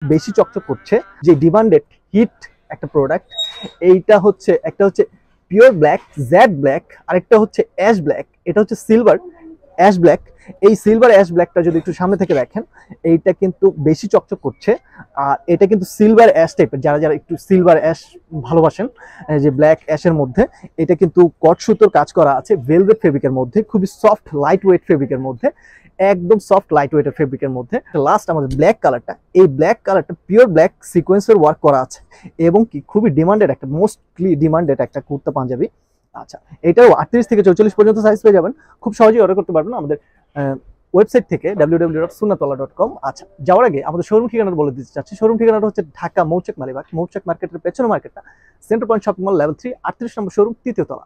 বেশি চকচক করছে, যে ডিমান্ডেড হিট একটা প্রোডাক্ট। এইটা হচ্ছে একটা হচ্ছে পিওর ব্ল্যাক, জেড ব্ল্যাক, আরেকটা হচ্ছে অ্যাশ ব্ল্যাক, এটা হচ্ছে সিলভার অ্যাশ ব্ল্যাক। এই সিলভার অ্যাশ ব্ল্যাকটা যদি একটু সামনে থেকে দেখেন, এইটা কিন্তু বেশি চকচক করছে। আর এটা কিন্তু সিলভার অ্যাশ টাইপের, যারা যারা একটু সিলভার অ্যাশ ভালোবাসেন, যে ব্ল্যাক অ্যাশের মধ্যে, এটা কিন্তু কট সুতোর কাজ করা আছে ভেলভেট ফেব্রিকের মধ্যে, খুবই সফট লাইট ওয়েট ফেব্রিকের মধ্যে, একদম সফট লাইট ওয়েটের ফেব্রিকের মধ্যে। লাস্ট আমাদের ব্ল্যাক কালারটা, এই ব্ল্যাক কালারটা পিওর ব্ল্যাক সিকোয়েন্সের ওয়ার্ক করা আছে, এবং কি খুবই ডিমান্ডেড একটা, মোস্টলি ডিমান্ডেড একটা কুর্তা পাঞ্জাবি। আচ্ছা, এটাও 38 থেকে 44 পর্যন্ত সাইজ পেয়ে যাবেন, খুব সহজেই অর্ডার করতে পারবেন আমাদের ওয়েবসাইট থেকে www.sunnatollah.com। আচ্ছা, যাওয়ার আগে আমাদের শোরুম ঠিকানাটা বলে দিতে চাচ্ছি। শোরুম ঠিকানাটা হচ্ছে ঢাকা মৌচাক মালিবাগ, মৌচাক মার্কেটের পেছনে মার্কেটটা, centre point shopping mall level 3, 38 নম্বর শোরুম, তৃতীয় তলা।